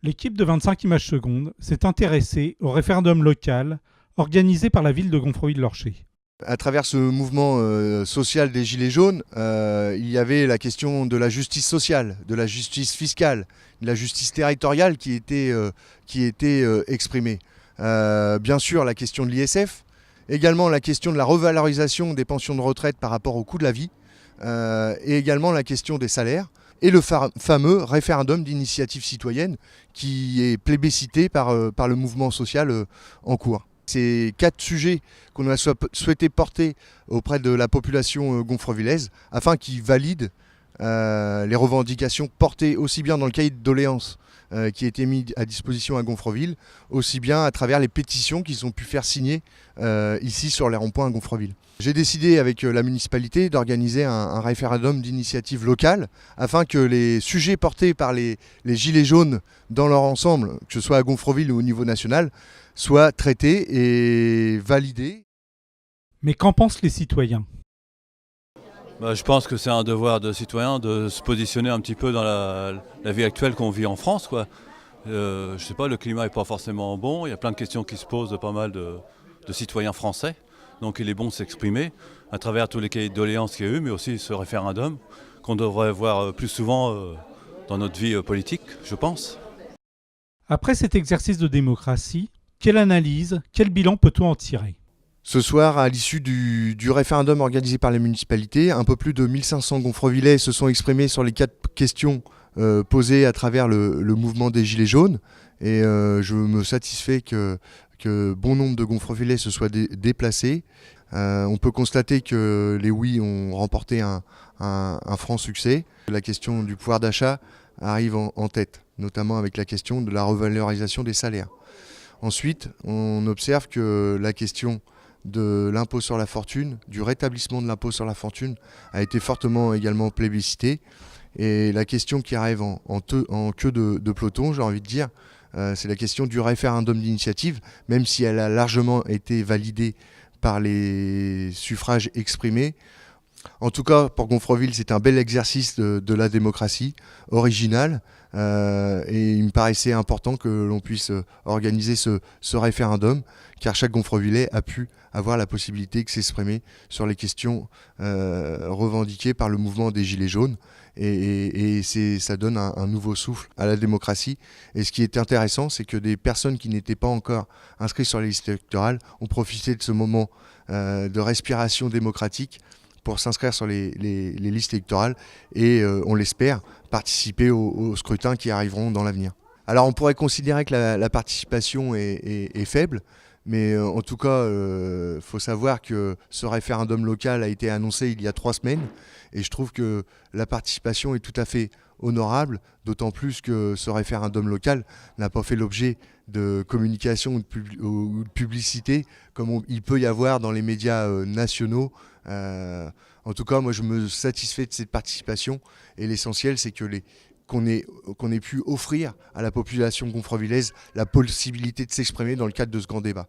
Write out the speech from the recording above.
L'équipe de 25 images secondes s'est intéressée au référendum local organisé par la ville de Gonfreville-Lorcher. À travers ce mouvement social des Gilets jaunes, il y avait la question de la justice sociale, de la justice fiscale, de la justice territoriale qui était exprimée. Bien sûr, la question de l'ISF, également la question de la revalorisation des pensions de retraite par rapport au coût de la vie, et également la question des salaires, et le fameux référendum d'initiative citoyenne qui est plébiscité par le mouvement social en cours. Ces 4 sujets qu'on a souhaité porter auprès de la population gonfrevillaise afin qu'ils valident les revendications portées aussi bien dans le cahier de doléances qui a été mis à disposition à Gonfreville, aussi bien à travers les pétitions qu'ils ont pu faire signer ici sur les ronds-points à Gonfreville. J'ai décidé avec la municipalité d'organiser un référendum d'initiative locale afin que les sujets portés par les Gilets jaunes dans leur ensemble, que ce soit à Gonfreville ou au niveau national, soient traités et validés. Mais qu'en pensent les citoyens ? Je pense que c'est un devoir de citoyen de se positionner un petit peu dans la vie actuelle qu'on vit en France, quoi. Je sais pas, le climat n'est pas forcément bon, il y a plein de questions qui se posent de pas mal de citoyens français. Donc il est bon de s'exprimer à travers tous les cahiers de doléances qu'il y a eu, mais aussi ce référendum qu'on devrait voir plus souvent dans notre vie politique, je pense. Après cet exercice de démocratie, quelle analyse, quel bilan peut-on en tirer ? Ce soir, à l'issue du référendum organisé par les municipalités, un peu plus de 1500 Gonfrevillais se sont exprimés sur les 4 questions posées à travers le mouvement des Gilets jaunes. Et je me satisfais que bon nombre de Gonfrevillais se soient déplacés. On peut constater que les oui ont remporté un franc succès. La question du pouvoir d'achat arrive en tête, notamment avec la question de la revalorisation des salaires. Ensuite, on observe que la question de l'impôt sur la fortune, du rétablissement de l'impôt sur la fortune, a été fortement également plébiscitée. Et la question qui arrive en queue de peloton, j'ai envie de dire, c'est la question du référendum d'initiative, même si elle a largement été validée par les suffrages exprimés. En tout cas, pour Gonfreville, c'est un bel exercice de la démocratie original. Et il me paraissait important que l'on puisse organiser ce référendum, car chaque Gonfrevillais a pu avoir la possibilité de s'exprimer sur les questions revendiquées par le mouvement des Gilets jaunes. Et ça donne un nouveau souffle à la démocratie. Et ce qui est intéressant, c'est que des personnes qui n'étaient pas encore inscrites sur les listes électorales ont profité de ce moment de respiration démocratique pour s'inscrire sur les listes électorales et, on l'espère, participer aux scrutins qui arriveront dans l'avenir. Alors on pourrait considérer que la participation est faible, mais en tout cas, faut savoir que ce référendum local a été annoncé il y a 3 semaines et je trouve que la participation est tout à fait honorable, d'autant plus que ce référendum local n'a pas fait l'objet de communication ou de publicité comme il peut y avoir dans les médias nationaux. En tout cas, moi je me satisfais de cette participation et l'essentiel c'est que qu'on ait pu offrir à la population gonfrevillaise la possibilité de s'exprimer dans le cadre de ce grand débat.